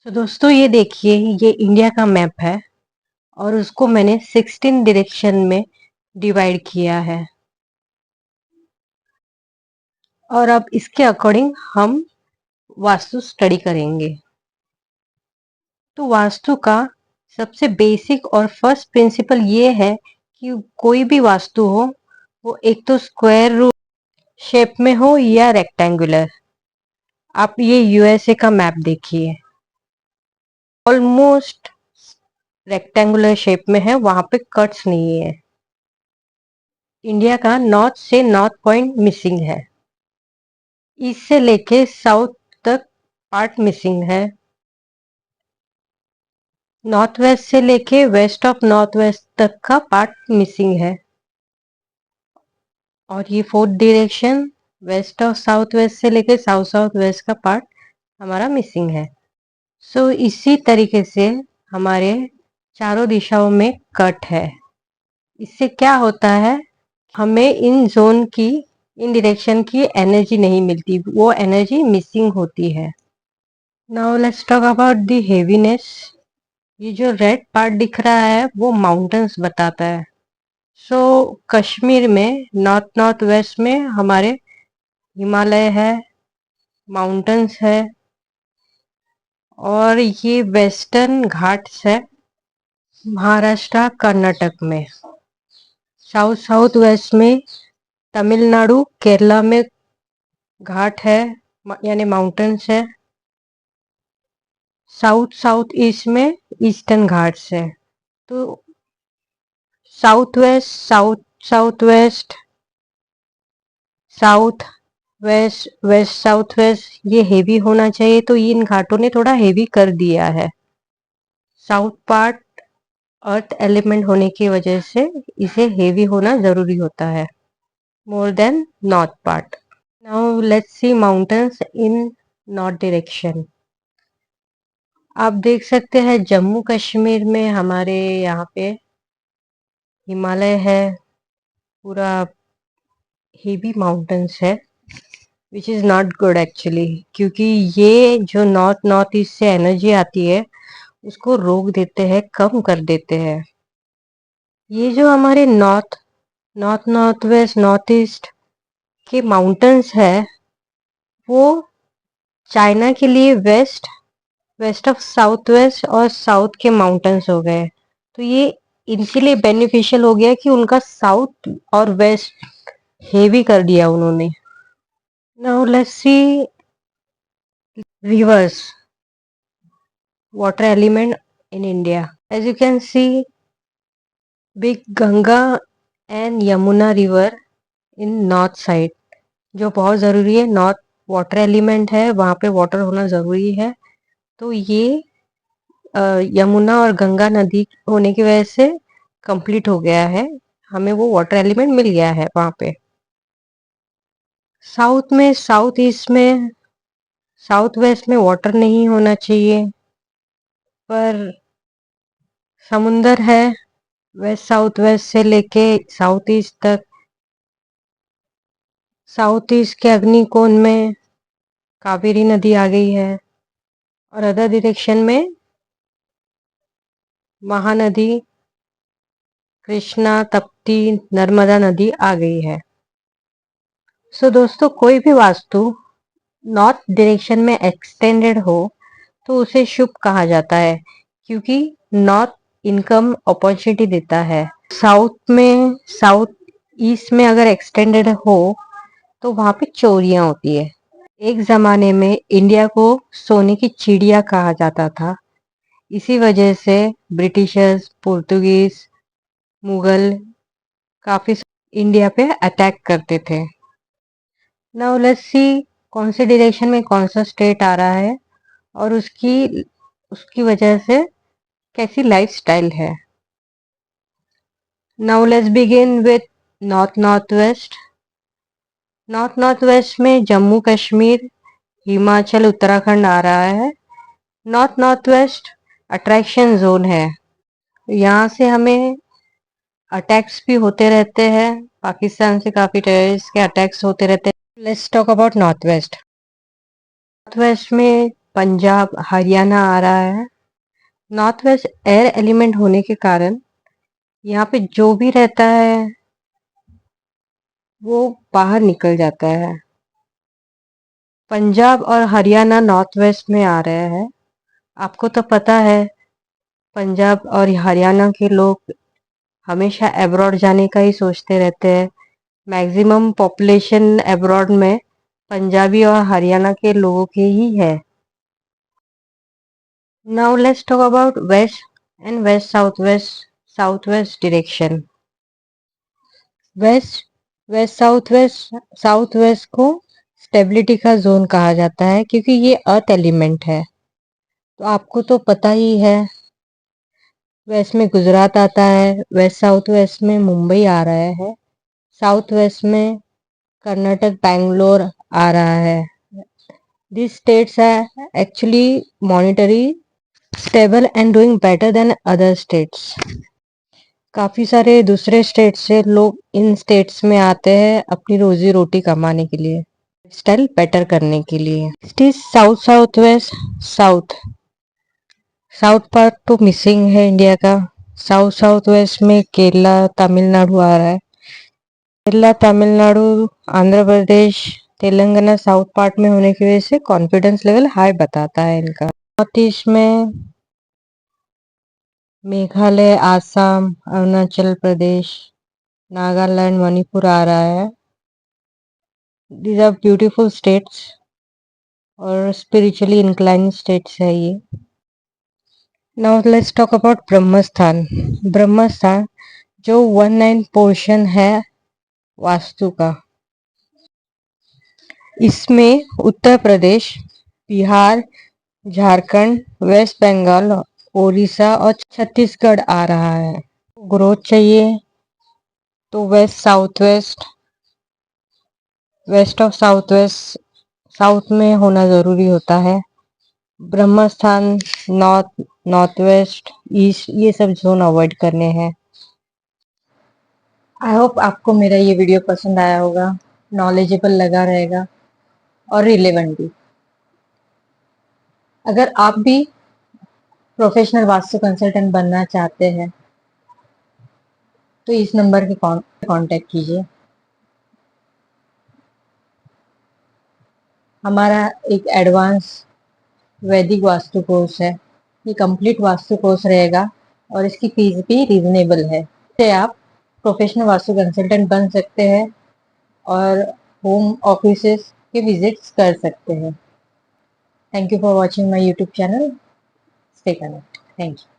तो दोस्तों ये देखिए, ये इंडिया का मैप है और उसको मैंने 16 डायरेक्शन में डिवाइड किया है। और अब इसके अकॉर्डिंग हम वास्तु स्टडी करेंगे। तो वास्तु का सबसे बेसिक और फर्स्ट प्रिंसिपल ये है कि कोई भी वास्तु हो वो एक तो स्क्वायर रूट शेप में हो या रेक्टेंगुलर। आप ये यूएसए का मैप देखिए, ऑलमोस्ट रेक्टेंगुलर शेप में है, वहां पे कट्स नहीं है। इंडिया का नॉर्थ से नॉर्थ पॉइंट मिसिंग है, ईस्ट से लेके साउथ तक पार्ट मिसिंग है, नॉर्थ वेस्ट से लेके वेस्ट ऑफ नॉर्थ वेस्ट तक का पार्ट मिसिंग है। और ये fourth direction waste of south waste से लेके साउथ साउथ वेस्ट का पार्ट हमारा मिसिंग है। सो इसी तरीके से हमारे चारों दिशाओं में कट है। इससे क्या होता है, हमें इन जोन की, इन डायरेक्शन की एनर्जी नहीं मिलती, वो एनर्जी मिसिंग होती है। Now let's talk about the heaviness. ये जो रेड पार्ट दिख रहा है वो माउंटेन्स बताता है। सो कश्मीर में नॉर्थ नॉर्थ वेस्ट में हमारे हिमालय है, माउंटेन्स है, और ये वेस्टर्न घाट्स है महाराष्ट्र कर्नाटक में। साउथ साउथ वेस्ट में तमिलनाडु केरला में घाट है, यानी माउंटेन्स है। साउथ साउथ ईस्ट में ईस्टर्न घाट्स है। तो south west, south south west, south waste, waste south waste ये हेवी होना चाहिए, तो इन घाटों ने थोड़ा हेवी कर दिया है। साउथ पार्ट अर्थ एलिमेंट होने की वजह से इसे हेवी होना जरूरी होता है, more than north part. Now let's see mountains in north direction. आप देख सकते हैं जम्मू कश्मीर में हमारे यहाँ पे हिमालय है, पूरा हेवी माउंटेन्स है, which is not good actually, क्योंकि ये जो नॉर्थ नॉर्थ ईस्ट से एनर्जी आती है उसको रोक देते हैं, कम कर देते हैं। ये जो हमारे north north north west north east के माउंटेन्स है वो चाइना के लिए west, west of south west और साउथ के माउंटेन्स हो गए। तो ये इनके लिए बेनिफिशियल हो गया कि उनका साउथ और वेस्ट हेवी कर दिया उन्होंने। Now let's see rivers, water element in India. As you can see, big Ganga and Yamuna river in north side, जो बहुत ज़रूरी है। नॉर्थ वाटर एलिमेंट है, वहाँ पे वाटर होना ज़रूरी है। तो ये यमुना और गंगा नदी होने की वजह से कंप्लीट हो गया है, हमें वो वाटर एलिमेंट मिल गया है वहाँ पे। साउथ में, साउथ ईस्ट में, साउथ वेस्ट में वाटर नहीं होना चाहिए, पर समुंदर है वेस्ट साउथ वेस्ट से लेके साउथ ईस्ट तक। साउथ ईस्ट के अग्निकोण में कावेरी नदी आ गई है, और अदर डायरेक्शन में महानदी कृष्णा तप्ती नर्मदा नदी आ गई है। सो दोस्तों, कोई भी वास्तु नॉर्थ डायरेक्शन में एक्सटेंडेड हो तो उसे शुभ कहा जाता है, क्योंकि नॉर्थ इनकम अपॉर्चुनिटी देता है। साउथ में, साउथ ईस्ट में अगर एक्सटेंडेड हो तो वहां पे चोरियां होती है। एक जमाने में इंडिया को सोने की चिड़िया कहा जाता था, इसी वजह से ब्रिटिशर्स, पुर्तगीज, मुगल काफी इंडिया पे अटैक करते थे। नाउ लेट्स सी कौन से डायरेक्शन में कौन सा स्टेट आ रहा है और उसकी उसकी वजह से कैसी लाइफस्टाइल है। Now let's begin with north north west. North north waste में जम्मू कश्मीर, हिमाचल, उत्तराखंड आ रहा है। North north waste attraction zone है, यहाँ से हमें अटैक्स भी होते रहते हैं, पाकिस्तान से काफी टेररिस्ट के अटैक्स होते रहते हैं। Let's talk about north west. North west में पंजाब हरियाणा आ रहा है। नॉर्थ वेस्ट एयर एलिमेंट होने के कारण यहाँ पे जो भी रहता है वो बाहर निकल जाता है। पंजाब और हरियाणा नॉर्थ वेस्ट में आ रहे हैं। आपको तो पता है पंजाब और हरियाणा के लोग हमेशा अब्रॉड जाने का ही सोचते रहते हैं। मैक्सिमम पॉपुलेशन अब्रॉड में पंजाबी और हरियाणा के लोगों की ही है। Now let's talk about west and south west direction. West south west को स्टेबिलिटी का जोन कहा जाता है क्योंकि ये अर्थ एलिमेंट है। तो आपको तो पता ही है, वेस्ट में गुजरात आता है, वेस्ट साउथ वेस्ट में मुंबई आ रहा है, साउथ वेस्ट में कर्नाटक बैंगलोर आ रहा है। This states are actually monetary stable and doing better than other states. काफी सारे दूसरे स्टेट से लोग इन स्टेट्स में आते हैं अपनी रोजी रोटी कमाने के लिए, स्टाइल बेटर करने के लिए। State south south west south south part तो मिसिंग है इंडिया का। साउथ साउथ वेस्ट में केरला तमिलनाडु आ रहा है। केरला तमिलनाडु आंध्र प्रदेश तेलंगाना साउथ पार्ट में होने की वजह से कॉन्फिडेंस लेवल हाई बताता है इनका। नॉर्थ ईस्ट में मेघालय आसाम अरुणाचल प्रदेश नागालैंड मणिपुर आ रहा है। दीज आर ब्यूटीफुल स्टेट्स और स्पिरिचुअली इंक्लाइंड स्टेट्स है ये। Now let's talk about Brahmasthan. Brahmasthan जो 1/9 पोर्शन है वास्तु का। इसमें उत्तर प्रदेश, बिहार, झारखंड, वेस्ट बंगाल, उड़ीसा और छत्तीसगढ़ आ रहा है। ग्रोथ चाहिए तो west of south west south में होना जरूरी होता है। ब्रह्मस्थान नॉर्थ वेस्ट ईस्ट ये सब जोन अवॉइड करने हैं। आई होप आपको मेरा ये वीडियो पसंद आया होगा, नॉलेजेबल लगा रहेगा और रिलेवेंट भी। अगर आप भी प्रोफेशनल वास्तु कंसल्टेंट बनना चाहते हैं तो इस नंबर के कांटेक्ट कीजिए। हमारा एक एडवांस वैदिक वास्तु कोर्स है। ये कंप्लीट वास्तु कोर्स रहेगा और इसकी फीस भी रीजनेबल है। इससे आप प्रोफेशनल वास्तु कंसल्टेंट बन सकते हैं और होम ऑफिसेस के विजिट्स कर सकते हैं। Thank you for watching my YouTube channel. Stay connect. Thank you.